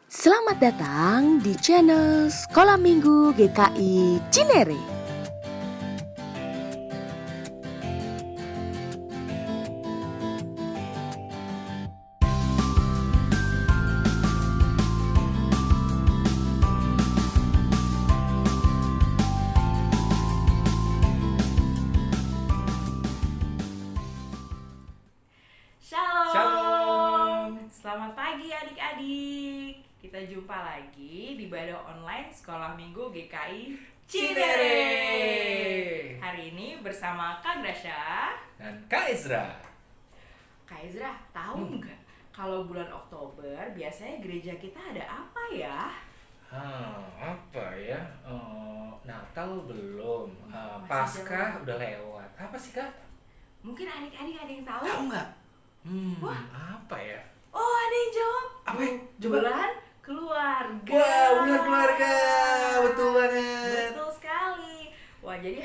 Selamat datang di channel Sekolah Minggu GKI Cinere. Shalom. Shalom. Selamat pagi adik-adik. Kita jumpa lagi di Ibadah Online Sekolah Minggu GKI Cinere. Hari ini bersama Kak Grasya Dan Kak Ezra. Kak Ezra, tahu nggak kalau bulan Oktober biasanya gereja kita ada apa ya? Apa ya? Natal belum. Masih Paskah jauh. udah lewat. Apa sih Kak? Mungkin adik-adik ada yang tahu? Tahu nggak? Wah. Apa ya? Oh, ada yang jawab. Apa ya? Coba. Bulan keluarga. Wah, bulan keluarga. Betul banget. Betul sekali. Wah, jadi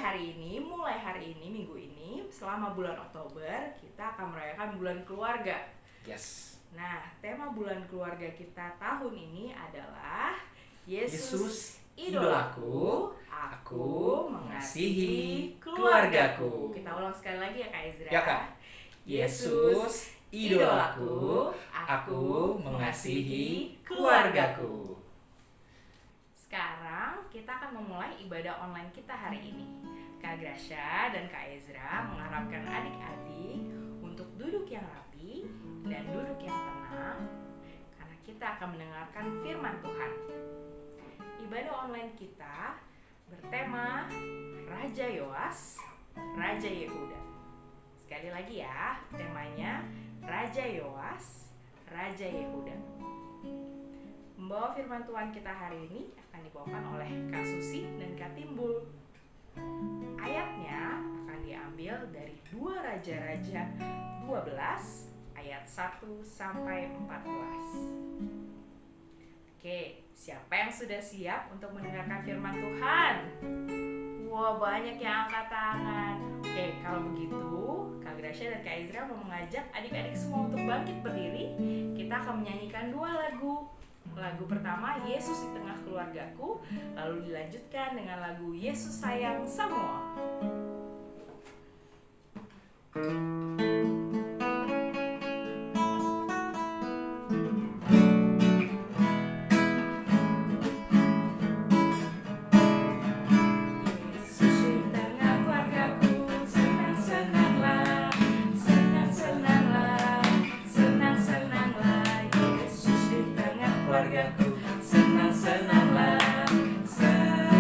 mulai hari ini, minggu ini, selama bulan Oktober, kita akan merayakan bulan keluarga. Yes. Nah, tema bulan keluarga kita tahun ini adalah Yesus, idolaku, aku mengasihi keluargaku. Kita ulang sekali lagi ya Kak Ezra. Ya, Kak. Yesus, idolaku, aku mengasihi keluargaku. Sekarang kita akan memulai ibadah online kita hari ini. Kak Grasya dan Kak Ezra mengharapkan adik-adik untuk duduk yang rapi dan duduk yang tenang, karena kita akan mendengarkan firman Tuhan. Ibadah online kita bertema Raja Yoas, Raja Yehuda. Sekali lagi ya, temanya Raja Yoas, Raja Yehuda. Membawa firman Tuhan kita hari ini akan dibawakan oleh Kak Susi dan Kak Timbul. Ayatnya akan diambil dari 2 Raja-Raja 12 ayat 1 sampai 14. Oke, siapa yang sudah siap untuk mendengarkan firman Tuhan? Wah, banyak yang angkat tangan. Oke, kalau begitu Kak Grasya dan Kak Ezra mau mengajak adik-adik semua untuk bangkit berdiri. Kita akan menyanyikan 2 lagu. Lagu pertama, Yesus di Tengah Keluargaku, lalu dilanjutkan dengan lagu Yesus Sayang Semua. Yesus di tengah keluargaku, senang-senanglah, senang-senanglah, senang-senanglah. Yesus di tengah keluargaku, senang-senanglah, senang-senanglah.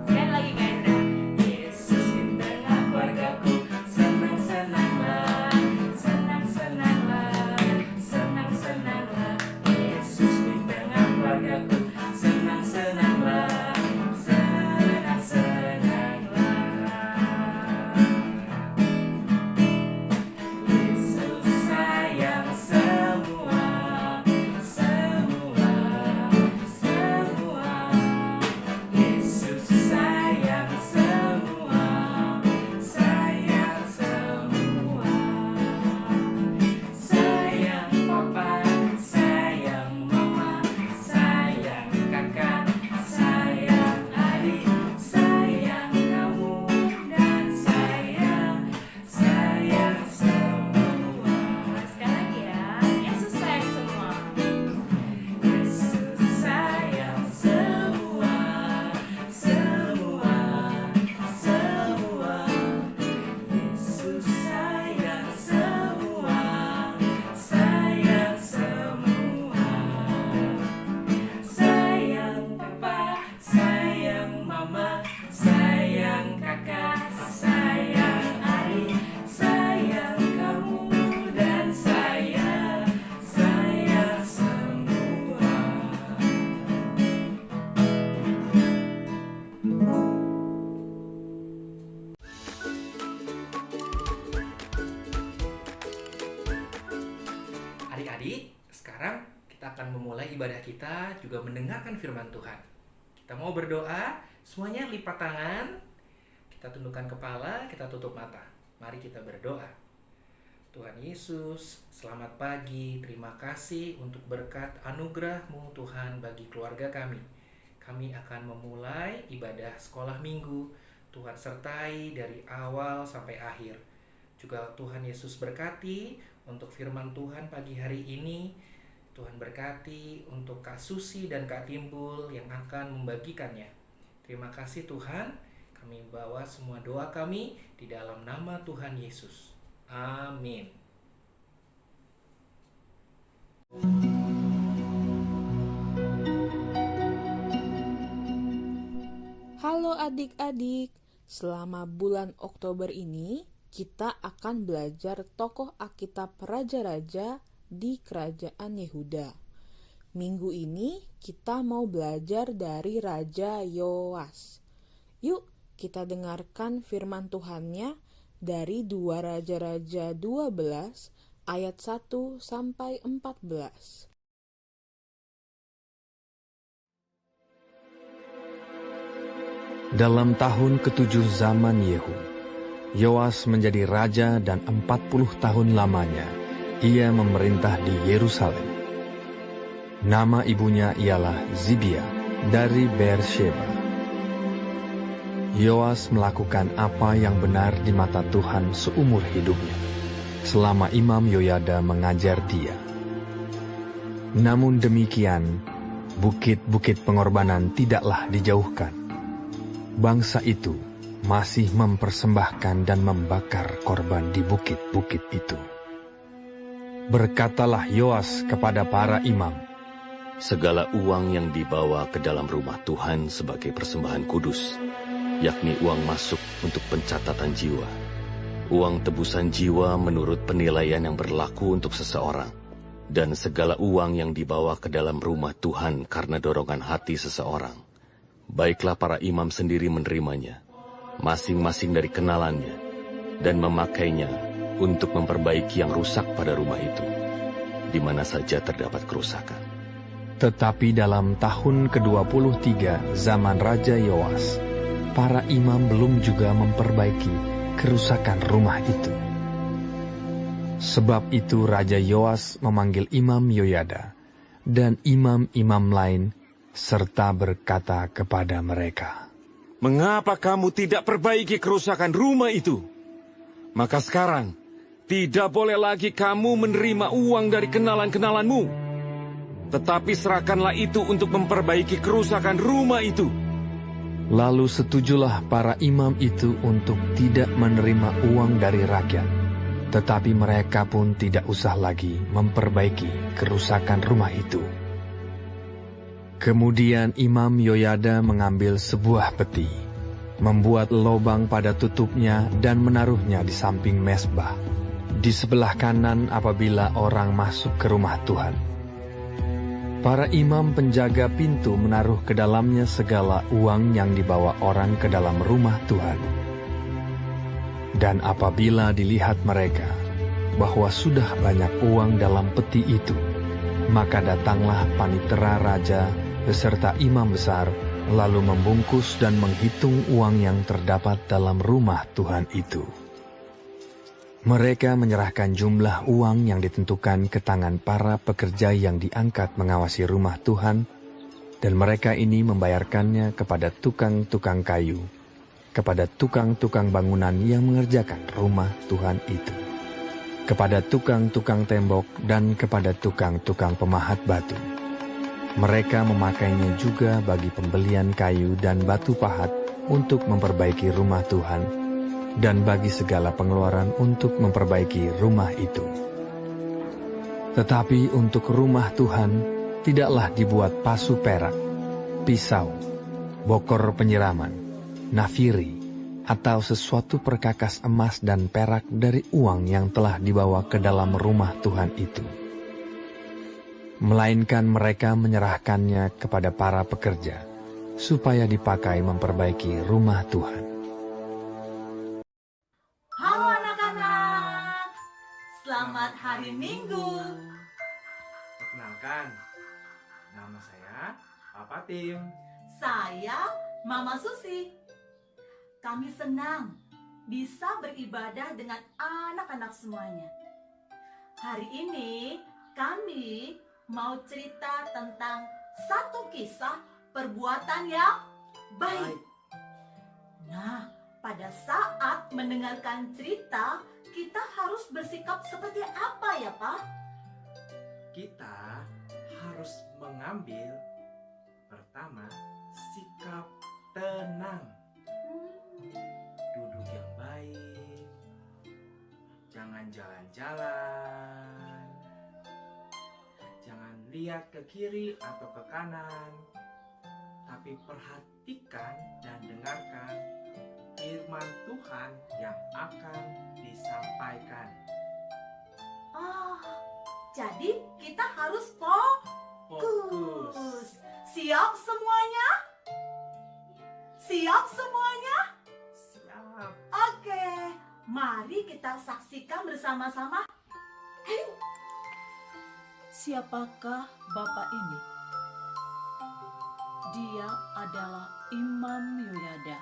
Sekali lagi Kak Ezra. Yesus di tengah keluargaku, senang-senanglah, senang-senanglah, senang-senanglah. Yesus di tengah keluargaku, senang-senanglah, senang-senanglah. Yesus sayang semua, semua, semua. Yesus sayang semua, sayang semua. Sayang papa, sayang mama, sayang kakak, sayang adik, sayang kamu dan sayang semua. Sekali lagi ya, Yesus sayang semua. Yesus sayang semua, semua, semua. Yesus sayang semua, sayang semua. Sayang papa, sayang mama, sayang kakak, sayang adik, sayang kamu dan sayang semua. Adik-adik, sekarang kita akan memulai ibadah kita juga mendengarkan firman Tuhan. Kita mau berdoa, semuanya lipat tangan, kita tundukkan kepala, kita tutup mata. Mari kita berdoa. Tuhan Yesus, selamat pagi. Terima kasih untuk berkat anugerah-Mu Tuhan bagi keluarga kami. Kami akan memulai ibadah sekolah minggu. Tuhan sertai dari awal sampai akhir. Juga Tuhan Yesus berkati untuk firman Tuhan pagi hari ini. Tuhan berkati untuk Kak Susi dan Kak Timbul yang akan membagikannya. Terima kasih Tuhan. Kami bawa semua doa kami di dalam nama Tuhan Yesus. Amin. Halo adik-adik, selama bulan Oktober ini kita akan belajar tokoh Alkitab raja-raja di kerajaan Yehuda. Minggu ini kita mau belajar dari Raja Yoas. Yuk kita dengarkan firman Tuhannya dari 2 Raja-Raja 12 ayat 1 sampai 14. Dalam tahun ke-7 zaman Yehu, Yoas menjadi raja dan 40 tahun lamanya ia memerintah di Yerusalem. Nama ibunya ialah Zibia dari Beersheba. Yoas melakukan apa yang benar di mata Tuhan seumur hidupnya, selama Imam Yoyada mengajar dia. Namun demikian, bukit-bukit pengorbanan tidaklah dijauhkan. Bangsa itu masih mempersembahkan dan membakar korban di bukit-bukit itu. Berkatalah Yoas kepada para imam, segala uang yang dibawa ke dalam rumah Tuhan sebagai persembahan kudus, yakni uang masuk untuk pencatatan jiwa, uang tebusan jiwa menurut penilaian yang berlaku untuk seseorang, dan segala uang yang dibawa ke dalam rumah Tuhan karena dorongan hati seseorang, baiklah para imam sendiri menerimanya, masing-masing dari kenalannya, dan memakainya untuk memperbaiki yang rusak pada rumah itu, di mana saja terdapat kerusakan. Tetapi dalam tahun ke-23 zaman Raja Yoas, para imam belum juga memperbaiki kerusakan rumah itu. Sebab itu Raja Yoas memanggil Imam Yoyada dan imam-imam lain serta berkata kepada mereka, "Mengapa kamu tidak perbaiki kerusakan rumah itu? Maka sekarang tidak boleh lagi kamu menerima uang dari kenalan-kenalanmu, tetapi serahkanlah itu untuk memperbaiki kerusakan rumah itu." Lalu setujulah para imam itu untuk tidak menerima uang dari rakyat, tetapi mereka pun tidak usah lagi memperbaiki kerusakan rumah itu. Kemudian Imam Yoyada mengambil sebuah peti, membuat lobang pada tutupnya dan menaruhnya di samping mezbah, di sebelah kanan apabila orang masuk ke rumah Tuhan. Para imam penjaga pintu menaruh ke dalamnya segala uang yang dibawa orang ke dalam rumah Tuhan. Dan apabila dilihat mereka bahwa sudah banyak uang dalam peti itu, maka datanglah panitera raja beserta imam besar, lalu membungkus dan menghitung uang yang terdapat dalam rumah Tuhan itu. Mereka menyerahkan jumlah uang yang ditentukan ke tangan para pekerja yang diangkat mengawasi rumah Tuhan, dan mereka ini membayarkannya kepada tukang-tukang kayu, kepada tukang-tukang bangunan yang mengerjakan rumah Tuhan itu, kepada tukang-tukang tembok, dan kepada tukang-tukang pemahat batu. Mereka memakainya juga bagi pembelian kayu dan batu pahat untuk memperbaiki rumah Tuhan, dan bagi segala pengeluaran untuk memperbaiki rumah itu. Tetapi untuk rumah Tuhan tidaklah dibuat pasu perak, pisau, bokor penyiraman, nafiri, atau sesuatu perkakas emas dan perak dari uang yang telah dibawa ke dalam rumah Tuhan itu. Melainkan mereka menyerahkannya kepada para pekerja, supaya dipakai memperbaiki rumah Tuhan. Halo anak-anak, selamat hari Minggu. Perkenalkan, nama saya Papa Tim. Saya Mama Susi. Kami senang bisa beribadah dengan anak-anak semuanya. Hari ini kami mau cerita tentang satu kisah perbuatan yang baik. Nah, pada saat mendengarkan cerita, kita harus bersikap seperti apa ya, Pak? Kita harus mengambil pertama sikap tenang, duduk yang baik, jangan jalan-jalan, jangan lihat ke kiri atau ke kanan, tapi perhatikan dan dengarkan firman Tuhan yang akan disampaikan. Jadi kita harus fokus. Siap semuanya? Siap semuanya? Siap. Oke, mari kita saksikan bersama-sama. Ayo. Siapakah Bapak ini? Dia adalah Imam Yoyada.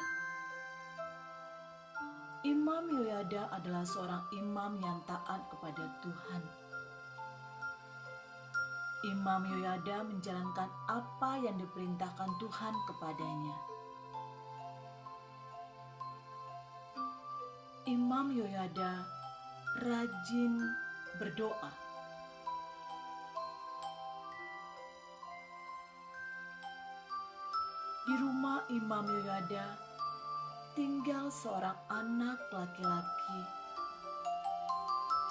Imam Yoyada adalah seorang imam yang taat kepada Tuhan. Imam Yoyada menjalankan apa yang diperintahkan Tuhan kepadanya. Imam Yoyada rajin berdoa. Di rumah Imam Yoyada tinggal seorang anak laki-laki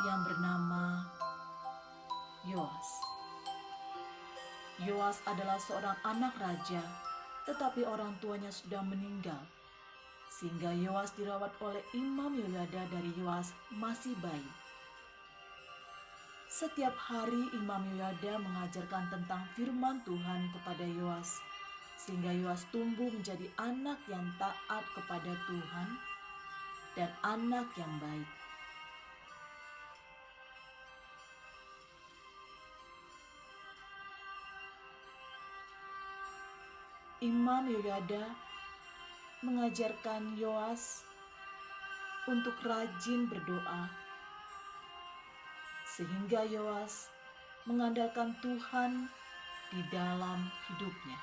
yang bernama Yoas. Yoas adalah seorang anak raja, tetapi orang tuanya sudah meninggal, sehingga Yoas dirawat oleh Imam Yoyada dari Yoas masih bayi. Setiap hari Imam Yoyada mengajarkan tentang firman Tuhan kepada Yoas, sehingga Yoas tumbuh menjadi anak yang taat kepada Tuhan dan anak yang baik. Imam Yoyada mengajarkan Yoas untuk rajin berdoa, sehingga Yoas mengandalkan Tuhan di dalam hidupnya.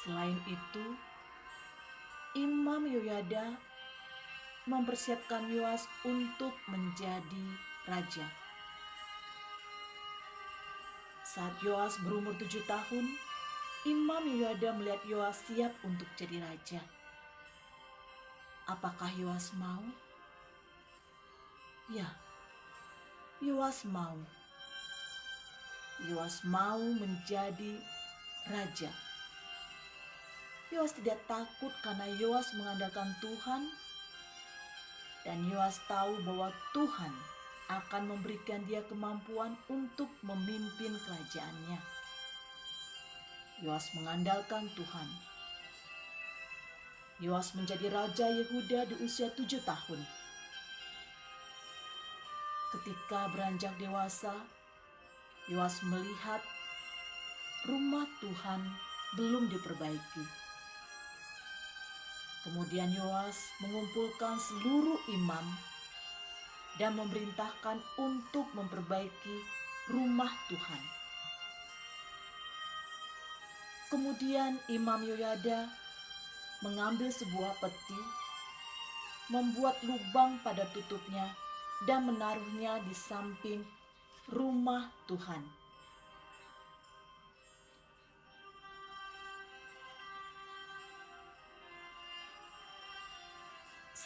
Selain itu, Imam Yoyada mempersiapkan Yoas untuk menjadi raja. Saat Yoas berumur 7 tahun, Imam Yoyada melihat Yoas siap untuk jadi raja. Apakah Yoas mau? Ya, Yoas mau. Yoas mau menjadi raja. Yoas tidak takut karena Yoas mengandalkan Tuhan, dan Yoas tahu bahwa Tuhan akan memberikan dia kemampuan untuk memimpin kerajaannya. Yoas mengandalkan Tuhan. Yoas menjadi raja Yehuda di usia 7 tahun. Ketika beranjak dewasa, Yoas melihat rumah Tuhan belum diperbaiki. Kemudian Yoas mengumpulkan seluruh imam dan memerintahkan untuk memperbaiki rumah Tuhan. Kemudian Imam Yoyada mengambil sebuah peti, membuat lubang pada tutupnya, dan menaruhnya di samping rumah Tuhan.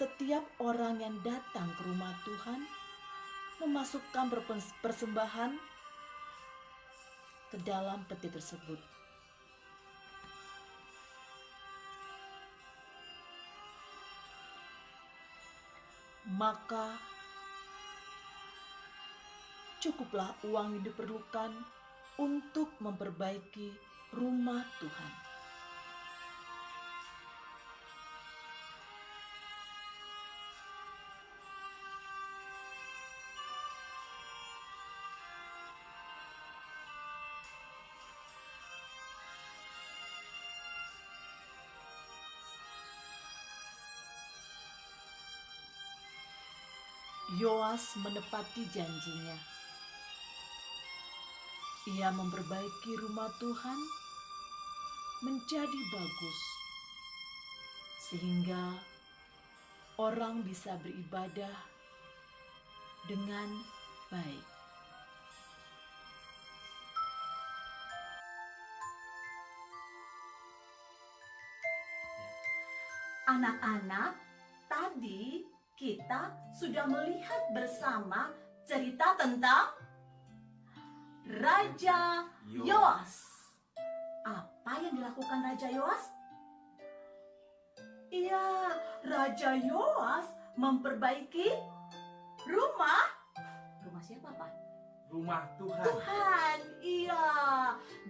Setiap orang yang datang ke rumah Tuhan memasukkan persembahan ke dalam peti tersebut. Maka cukuplah uang yang diperlukan untuk memperbaiki rumah Tuhan. Yoas menepati janjinya. Ia memperbaiki rumah Tuhan menjadi bagus, sehingga orang bisa beribadah dengan baik. Anak-anak, tadi kita sudah melihat bersama cerita tentang Raja Yoas. Apa yang dilakukan Raja Yoas? Iya, Raja Yoas memperbaiki rumah siapa, Pak? Rumah Tuhan. Tuhan, iya.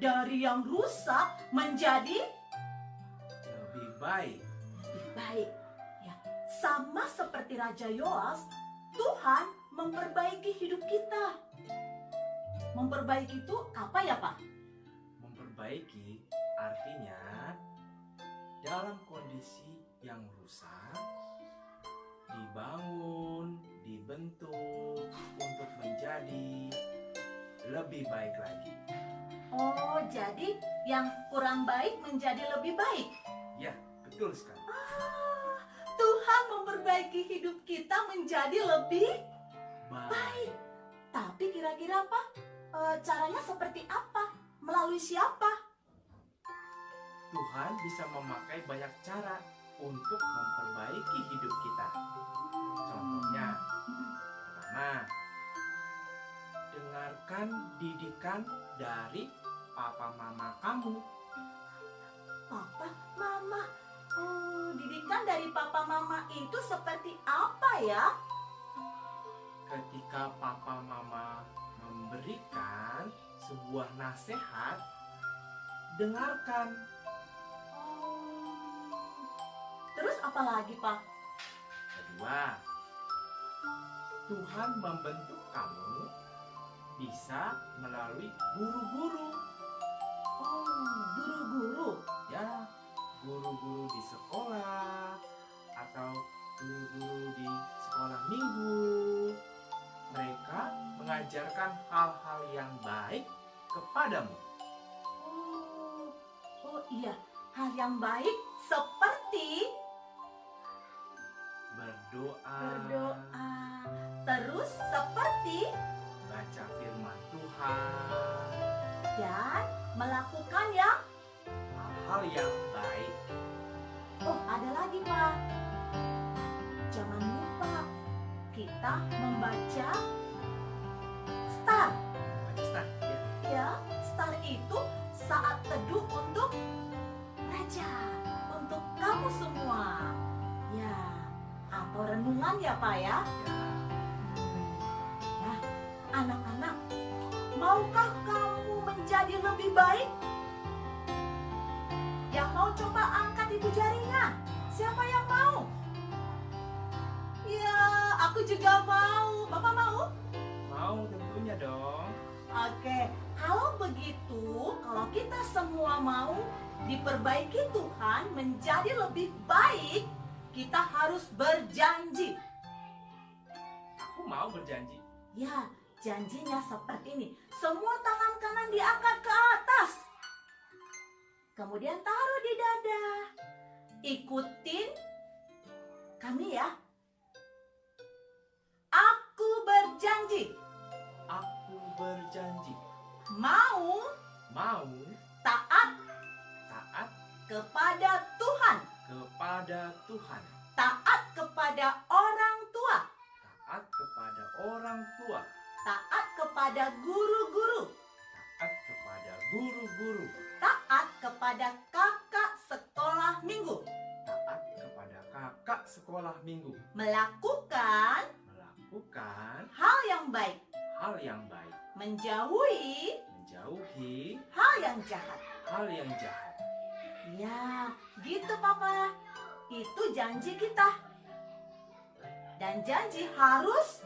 Dari yang rusak menjadi Lebih baik. baik. Ya, sama seperti Raja Yoas, Tuhan memperbaiki hidup kita. Memperbaiki itu apa ya, Pak? Memperbaiki artinya dalam kondisi yang rusak dibangun, dibentuk untuk menjadi lebih baik lagi. Oh, jadi yang kurang baik menjadi lebih baik. Ya, betul sekali. Tuhan memperbaiki hidup kita menjadi lebih Baik. baik. Tapi kira-kira Pak, caranya seperti apa? Melalui siapa? Tuhan bisa memakai banyak cara untuk memperbaiki hidup kita. Contohnya, pertama, dengarkan didikan dari papa mama kamu. Papa, mama. Didikan dari papa mama itu seperti apa ya? Ketika papa mama memberikan sebuah nasihat, dengarkan. Terus apa lagi, Pak? Kedua, Tuhan membentuk kamu bisa melalui guru-guru. Guru-guru. Ya, guru-guru di sekolah atau guru-guru di sekolah minggu. Mereka mengajarkan hal-hal yang baik kepadamu. Oh iya, hal yang baik seperti Berdoa, terus seperti baca firman Tuhan, dan melakukan yang hal-hal yang baik. Oh, ada lagi, Pak. Jangan lupa kita membaca Star. Baca Star, ya. Ya, Star itu saat teduh untuk Raja, untuk kamu semua. Ya, atau renungan ya, Pak ya. Nah, anak-anak, maukah kamu menjadi lebih baik? Yang mau coba angkat ibu jarinya. Siapa yang mau? Ya, aku juga mau. Bapak mau? Mau tentunya dong. Oke, kalau begitu, kalau kita semua mau diperbaiki Tuhan menjadi lebih baik, kita harus berjanji. Aku mau berjanji. Ya, janjinya seperti ini. Semua tangan kanan diangkat ke atas. Kemudian taruh di dada. Ikutin kami ya. Aku berjanji. Aku berjanji. Mau taat kepada Tuhan. Kepada Tuhan. Taat kepada orang tua. Taat kepada orang tua. Taat kepada guru-guru. Taat kepada guru-guru. Taat kepada kakak sekolah minggu. Taat kepada kakak sekolah minggu. Melakukan Hal yang baik. Menjauhi hal yang jahat. Ya, gitu Papa. Itu janji kita. Dan janji harus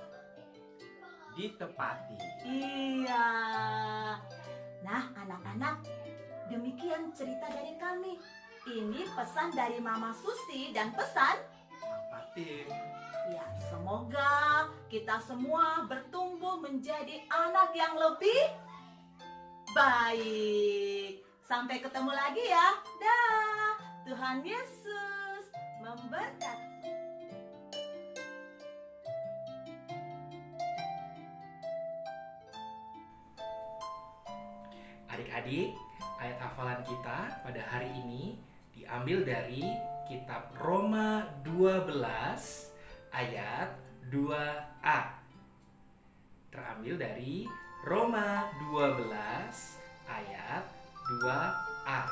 ditepati. Iya. Nah, anak-anak, demikian cerita dari kami. Ini pesan dari Mama Susi dan pesan Papa Tim. ya, semoga kita semua bertumbuh menjadi anak yang lebih baik. Sampai ketemu lagi ya. Dah. Tuhan Yesus memberkati. Adik-adik, ayat hafalan kita pada hari ini diambil dari kitab Roma 12 ayat 2a. Terambil dari Roma 12 ayat 2a.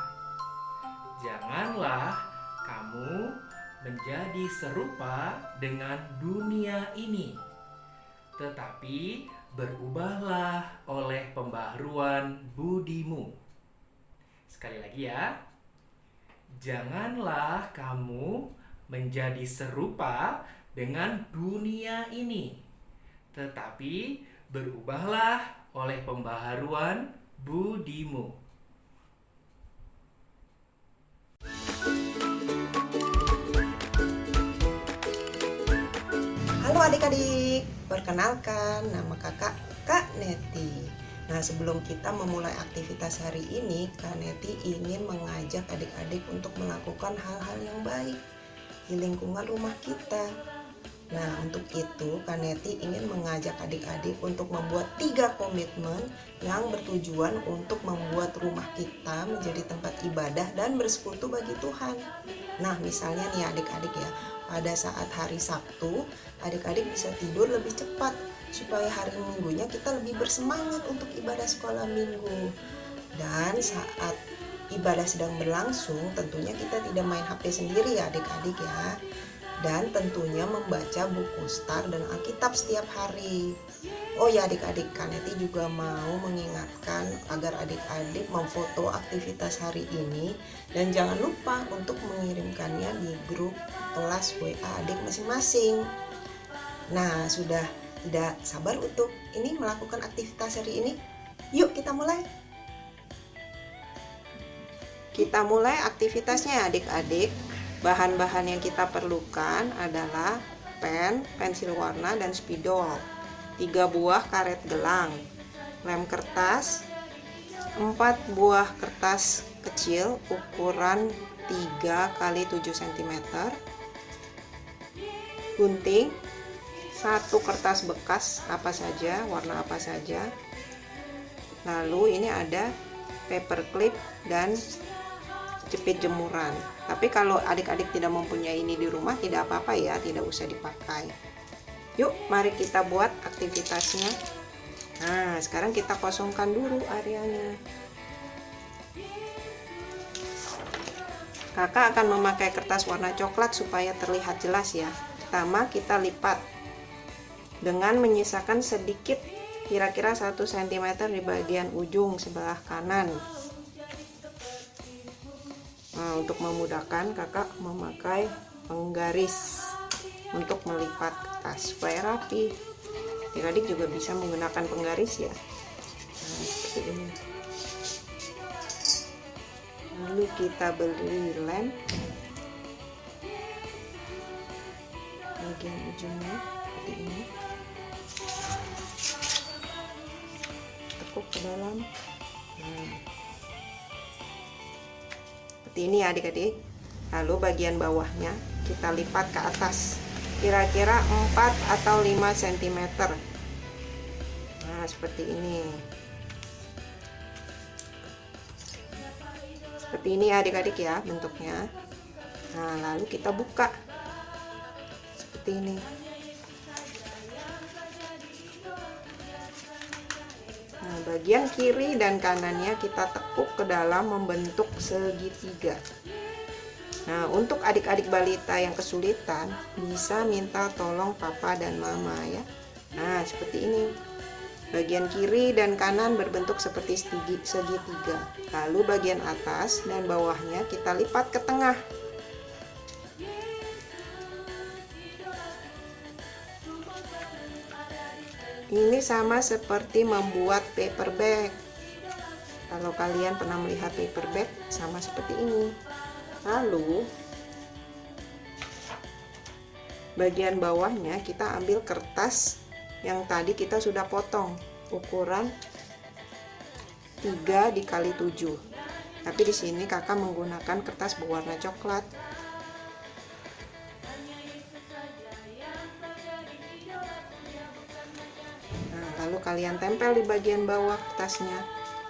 Janganlah kamu menjadi serupa dengan dunia ini, tetapi berubahlah oleh pembaharuan budimu. Sekali lagi ya. Janganlah kamu menjadi serupa dengan dunia ini, tetapi berubahlah oleh pembaharuan budimu. Halo adik-adik, perkenalkan nama kakak Kak Neti. Nah, sebelum kita memulai aktivitas hari ini, Kak Neti ingin mengajak adik-adik untuk melakukan hal-hal yang baik di lingkungan rumah kita. Nah, untuk itu Kak Neti ingin mengajak adik-adik untuk membuat 3 komitmen yang bertujuan untuk membuat rumah kita menjadi tempat ibadah dan bersekutu bagi Tuhan. Nah, misalnya nih adik-adik ya, pada saat hari Sabtu, adik-adik bisa tidur lebih cepat supaya hari Minggunya kita lebih bersemangat untuk ibadah sekolah minggu. Dan saat ibadah sedang berlangsung, tentunya kita tidak main HP sendiri ya adik-adik ya. Dan tentunya membaca buku Star dan Alkitab setiap hari. Oh ya adik-adik, Kak Neti juga mau mengingatkan agar adik-adik memfoto aktivitas hari ini dan jangan lupa untuk mengirimkannya di grup kelas WA adik masing-masing. Nah, sudah tidak sabar untuk ini melakukan aktivitas hari ini. Yuk kita mulai. Kita mulai aktivitasnya adik-adik. Bahan-bahan yang kita perlukan adalah pen, pensil warna, dan spidol, 3 buah karet gelang, lem kertas, 4 buah kertas kecil ukuran 3 x 7 cm, gunting, 1 kertas bekas apa saja, warna apa saja. Lalu ini ada paper clip dan jepit jemuran. Tapi kalau adik-adik tidak mempunyai ini di rumah, tidak apa-apa ya, tidak usah dipakai. Yuk, mari kita buat aktivitasnya. Nah, sekarang kita kosongkan dulu areanya. Kakak akan memakai kertas warna coklat supaya terlihat jelas ya. Pertama, kita lipat dengan menyisakan sedikit, kira-kira 1 cm di bagian ujung sebelah kanan. Nah, untuk memudahkan kakak memakai penggaris untuk melipat kertas supaya rapi. Adik-adik juga bisa menggunakan penggaris ya. Nah, seperti ini. Lalu kita beli lem bagian ujungnya seperti ini. Tekuk ke dalam. Nah, seperti ini ya adik-adik. Lalu bagian bawahnya kita lipat ke atas kira-kira 4 atau 5 cm. Nah, seperti ini. Seperti ini adik-adik ya bentuknya. Nah, lalu kita buka seperti ini. Nah, bagian kiri dan kanannya kita tekuk ke dalam membentuk segitiga. Nah, untuk adik-adik balita yang kesulitan bisa minta tolong papa dan mama ya. Nah, seperti ini. Bagian kiri dan kanan berbentuk seperti segitiga. Lalu bagian atas dan bawahnya kita lipat ke tengah. Ini sama seperti membuat paper bag. Kalau kalian pernah melihat paper bag, sama seperti ini. Lalu bagian bawahnya kita ambil kertas yang tadi kita sudah potong ukuran 3 dikali 7. Tapi di sini kakak menggunakan kertas berwarna coklat. Nah, lalu kalian tempel di bagian bawah kertasnya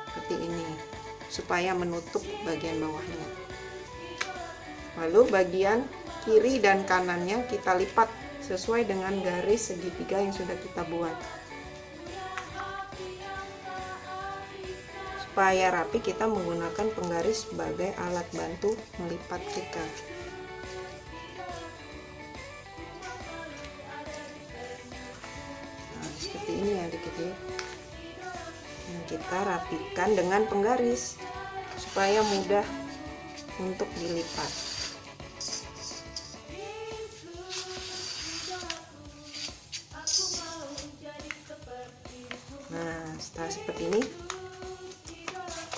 seperti ini supaya menutup bagian bawahnya. Lalu bagian kiri dan kanannya kita lipat sesuai dengan garis segitiga yang sudah kita buat. Supaya rapi, kita menggunakan penggaris sebagai alat bantu melipat kita. Nah, seperti ini adik-adik. Nah, kita rapikan dengan penggaris supaya mudah untuk dilipat. Nah, setelah seperti ini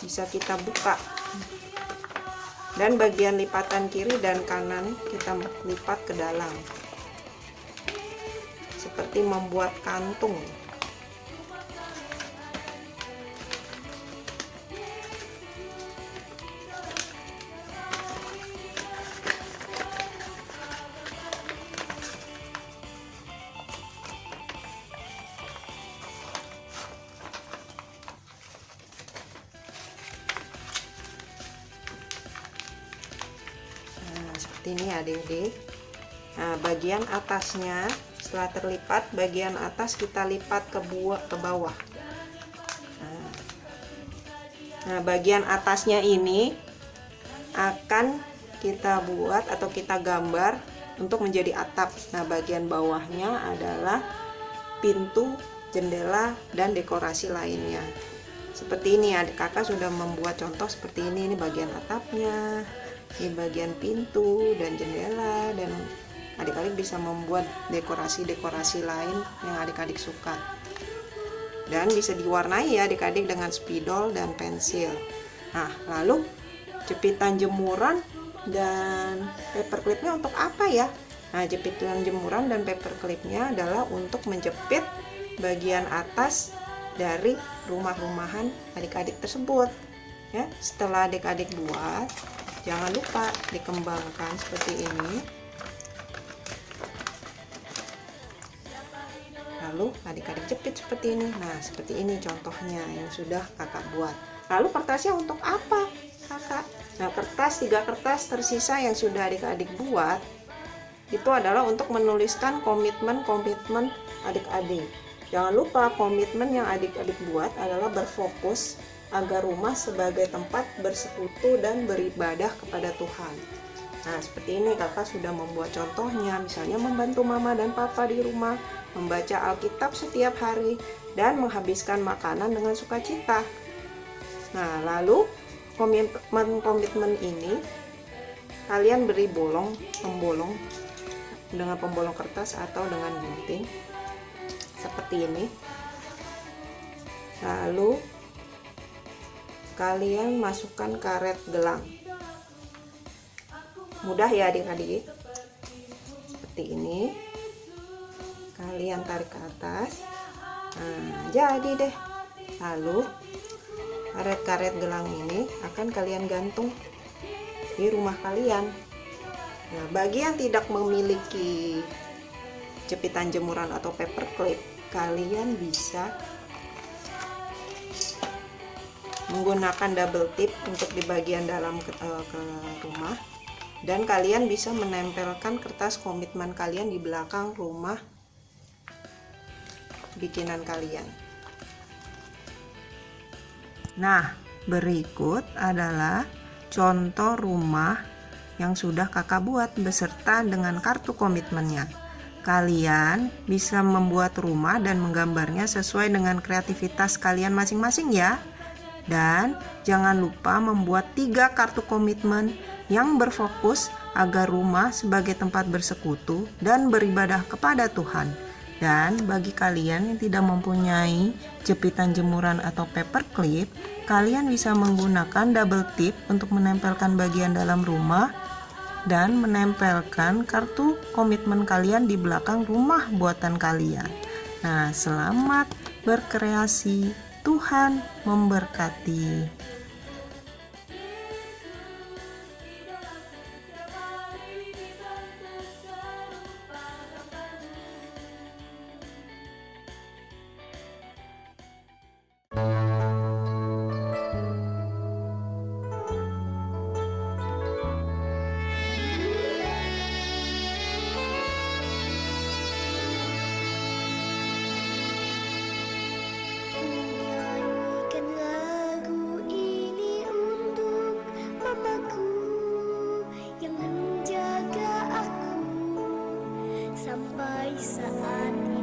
bisa kita buka, dan bagian lipatan kiri dan kanan kita lipat ke dalam seperti membuat kantung. Seperti ini adik-adik. Nah, bagian atasnya setelah terlipat, bagian atas kita lipat ke bawah. Nah, bagian atasnya ini akan kita buat atau kita gambar untuk menjadi atap. Nah, bagian bawahnya adalah pintu, jendela, dan dekorasi lainnya. Seperti ini, adik kakak sudah membuat contoh seperti ini. Ini bagian atapnya, di bagian pintu dan jendela, dan adik-adik bisa membuat dekorasi-dekorasi lain yang adik-adik suka, dan bisa diwarnai ya adik-adik dengan spidol dan pensil. Nah, lalu jepitan jemuran dan paperclipnya untuk apa ya? Nah, jepitan jemuran dan paperclipnya adalah untuk menjepit bagian atas dari rumah-rumahan adik-adik tersebut ya. Setelah adik-adik buat, jangan lupa dikembangkan seperti ini. Lalu adik-adik jepit seperti ini. Nah, seperti ini contohnya yang sudah kakak buat. Lalu kertasnya untuk apa kakak? Nah, 3 kertas tersisa yang sudah adik-adik buat itu adalah untuk menuliskan komitmen adik-adik. Jangan lupa komitmen yang adik-adik buat adalah berfokus agar rumah sebagai tempat bersekutu dan beribadah kepada Tuhan. Nah, seperti ini kakak sudah membuat contohnya, misalnya membantu mama dan papa di rumah, membaca Alkitab setiap hari, dan menghabiskan makanan dengan sukacita. Nah, lalu komitmen ini kalian beri pembolong dengan pembolong kertas atau dengan gunting seperti ini. Lalu kalian masukkan karet gelang. Mudah ya adik-adik. Seperti ini. Kalian tarik ke atas. Nah, jadi deh. Lalu karet-karet gelang ini akan kalian gantung di rumah kalian. Nah, bagi yang tidak memiliki jepitan jemuran atau paperclip, kalian bisa menggunakan double tip untuk di bagian dalam ke rumah, dan kalian bisa menempelkan kertas komitmen kalian di belakang rumah bikinan kalian. Nah, berikut adalah contoh rumah yang sudah kakak buat beserta dengan kartu komitmennya. Kalian bisa membuat rumah dan menggambarnya sesuai dengan kreativitas kalian masing-masing ya. Dan jangan lupa membuat 3 kartu komitmen yang berfokus agar rumah sebagai tempat bersekutu dan beribadah kepada Tuhan. Dan bagi kalian yang tidak mempunyai jepitan jemuran atau paperclip, kalian bisa menggunakan double tip untuk menempelkan bagian dalam rumah dan menempelkan kartu komitmen kalian di belakang rumah buatan kalian. Nah, selamat berkreasi. Tuhan memberkati. Sampai saat ini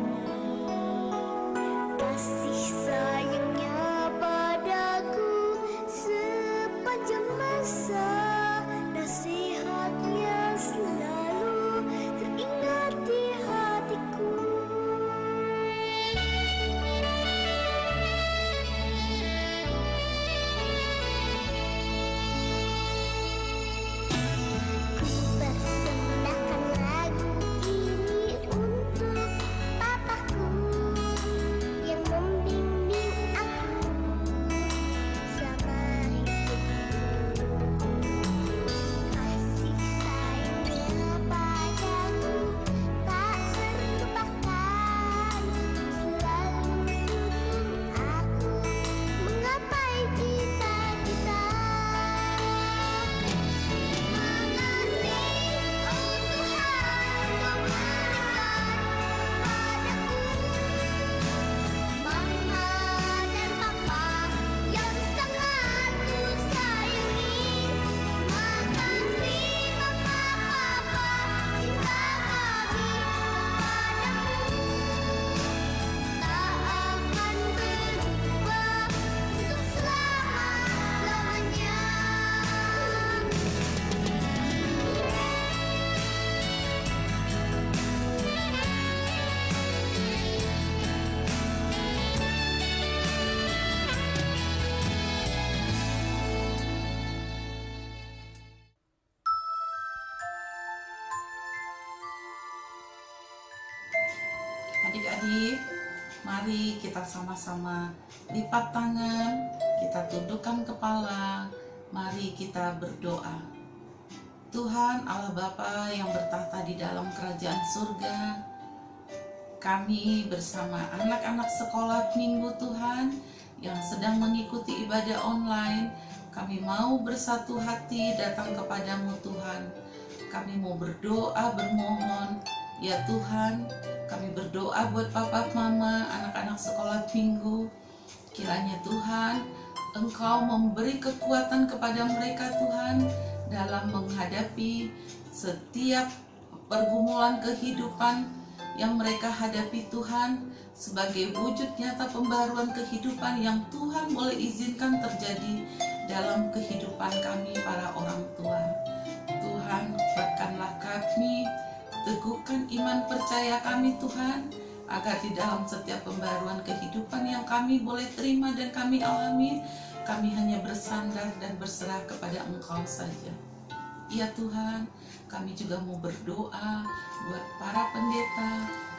kasih sayangnya padaku sepanjang masa, nasihatnya selalu teringat di hatiku. Ku persembahkan lagu ini untuk papaku yang membimbing aku selama hidupku. Kasih sayangnya padaku tak terlupakan, selalu dukung aku menggapai cita-cita. Adik-adik, mari kita sama-sama lipat tangan, kita tundukkan kepala, mari kita berdoa. Tuhan Allah Bapa yang bertahta di dalam kerajaan surga, kami bersama anak-anak sekolah minggu Tuhan yang sedang mengikuti ibadah online, kami mau bersatu hati datang kepadamu Tuhan. Kami mau berdoa, bermohon, ya Tuhan, kami berdoa buat papa, mama, anak-anak sekolah minggu. Kiranya Tuhan, Engkau memberi kekuatan kepada mereka Tuhan dalam menghadapi setiap pergumulan kehidupan yang mereka hadapi Tuhan, sebagai wujud nyata pembaruan kehidupan yang Tuhan boleh izinkan terjadi dalam kehidupan kami para orang tua. Tuhan, kuatkanlah kami, teguhkan iman percaya kami Tuhan, agar di dalam setiap pembaruan kehidupan yang kami boleh terima dan kami alami, kami hanya bersandar dan berserah kepada Engkau saja. Ya Tuhan, kami juga mau berdoa buat para pendeta,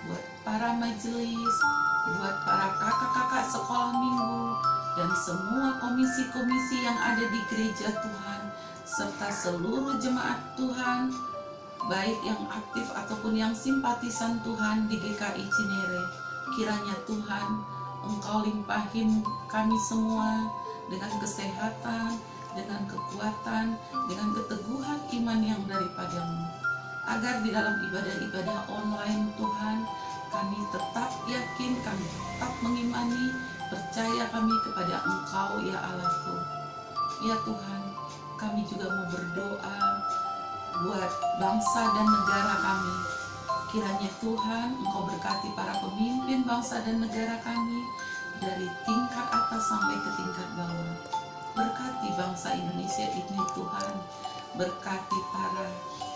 buat para majelis, buat para kakak-kakak sekolah minggu, dan semua komisi-komisi yang ada di gereja Tuhan, serta seluruh jemaat Tuhan, baik yang aktif ataupun yang simpatisan Tuhan di GKI Cinere. Kiranya Tuhan, Engkau limpahin kami semua dengan kesehatan, dengan kekuatan, dengan keteguhan iman yang daripada-Mu, agar di dalam ibadah-ibadah online Tuhan, kami tetap yakin, kami tetap mengimani, percaya kami kepada Engkau ya Allahku. Ya Tuhan, kami juga mau berdoa buat bangsa dan negara kami. Kiranya Tuhan, Engkau berkati para pemimpin bangsa dan negara kami, dari tingkat atas sampai ke tingkat bawah. Berkati bangsa Indonesia ini Tuhan, berkati para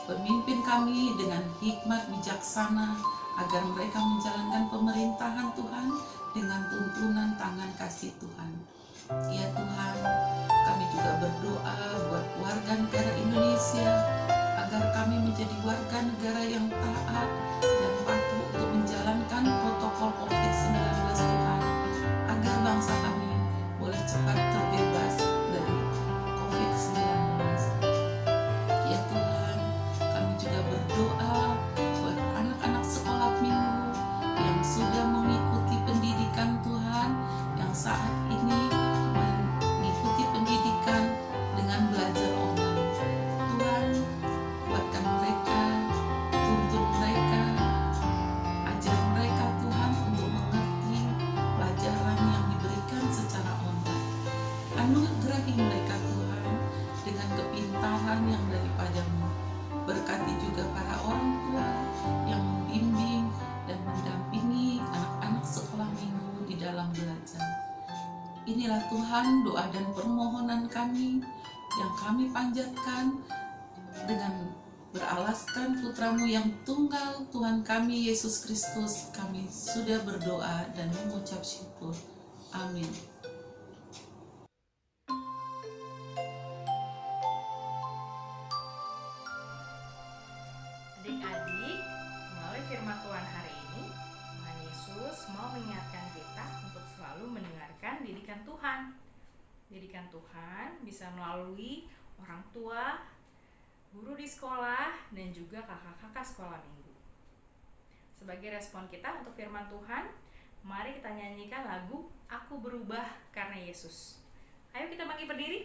pemimpin kami dengan hikmat bijaksana, agar mereka menjalankan pemerintahan Tuhan dengan tuntunan tangan kasih Tuhan. Ya Tuhan, kami juga berdoa buat warga negara Indonesia, agar kami menjadi warga negara yang taat dan patuh untuk menjalankan protokol COVID-19 Inilah Tuhan doa dan permohonan kami yang kami panjatkan dengan beralaskan putramu yang tunggal, Tuhan kami Yesus Kristus. Kami sudah berdoa dan mengucap syukur. Amin. Adik-adik, melalui firman Tuhan hari ini, Tuhan Yesus mau mengingatkan kita untuk selalu mendengarkan didikan Tuhan. Didikan Tuhan bisa melalui orang tua, guru di sekolah, dan juga kakak-kakak sekolah minggu. Sebagai respon kita untuk firman Tuhan, mari kita nyanyikan lagu Aku Berubah Karena Yesus. Ayo kita bangkit berdiri.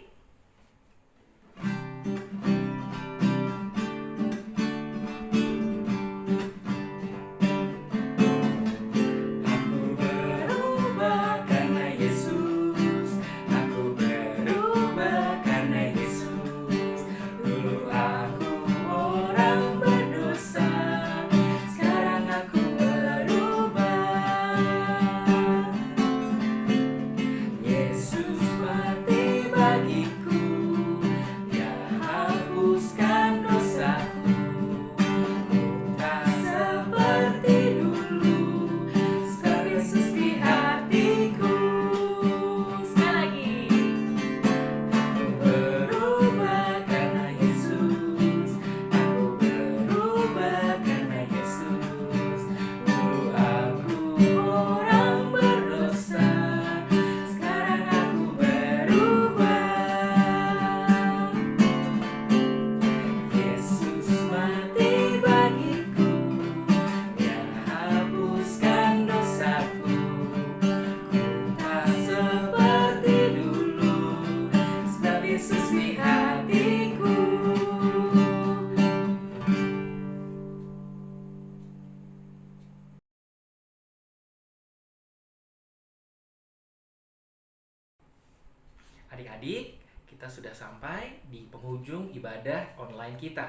Adik-adik, kita sudah sampai di penghujung ibadah online kita.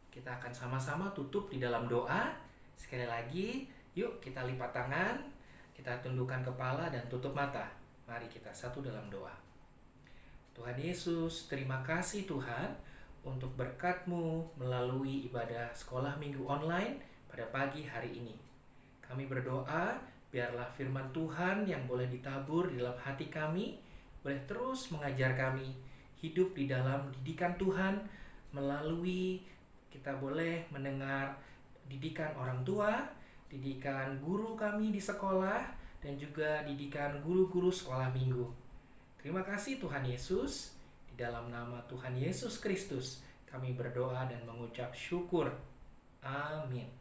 Kita akan sama-sama tutup di dalam doa. Sekali lagi, yuk kita lipat tangan, kita tundukkan kepala dan tutup mata. Mari kita satu dalam doa. Tuhan Yesus, terima kasih Tuhan untuk berkat-Mu melalui ibadah sekolah minggu online pada pagi hari ini. Kami berdoa, biarlah firman Tuhan yang boleh ditabur di dalam hati kami, boleh terus mengajar kami hidup di dalam didikan Tuhan melalui kita boleh mendengar didikan orang tua, didikan guru kami di sekolah, dan juga didikan guru-guru sekolah minggu. Terima kasih Tuhan Yesus, di dalam nama Tuhan Yesus Kristus kami berdoa dan mengucap syukur. Amin.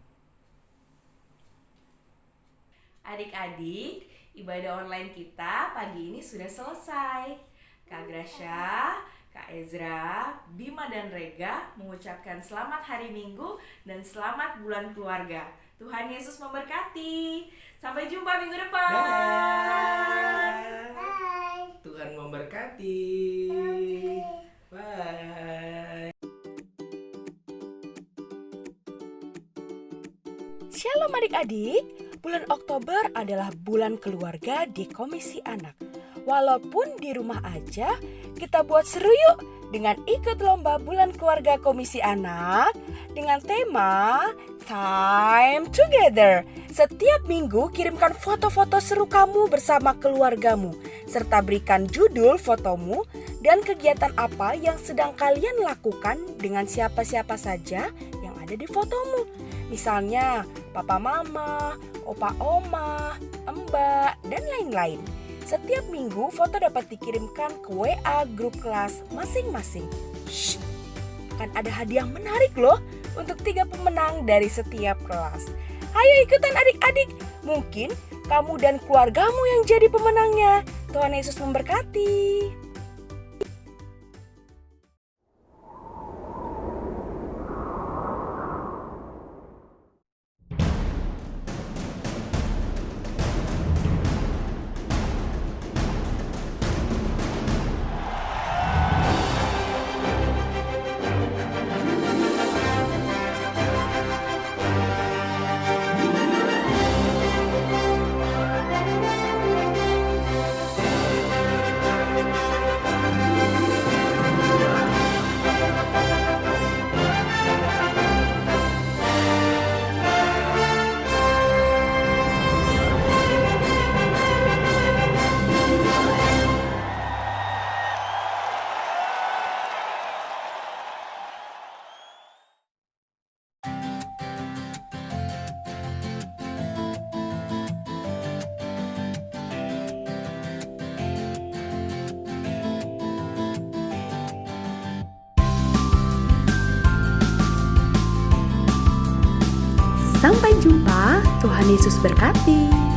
Adik-adik, ibadah online kita pagi ini sudah selesai. Kak Grasya, Kak Ezra, Bima dan Rega mengucapkan selamat hari Minggu dan selamat bulan keluarga. Tuhan Yesus memberkati. Sampai jumpa minggu depan. Bye. Tuhan memberkati. Bye. Shalom adik-adik. Bulan Oktober adalah bulan keluarga di Komisi Anak. Walaupun di rumah aja, kita buat seru yuk dengan ikut lomba bulan keluarga Komisi Anak dengan tema Time Together. Setiap minggu kirimkan foto-foto seru kamu bersama keluargamu, serta berikan judul fotomu dan kegiatan apa yang sedang kalian lakukan dengan siapa-siapa saja yang ada di fotomu. Misalnya papa mama, opa oma, mbak, dan lain-lain. Setiap minggu foto dapat dikirimkan ke WA grup kelas masing-masing. Shh, kan ada hadiah menarik loh untuk 3 pemenang dari setiap kelas. Ayo ikutan adik-adik, mungkin kamu dan keluargamu yang jadi pemenangnya. Tuhan Yesus memberkati. Sampai jumpa, Tuhan Yesus berkati.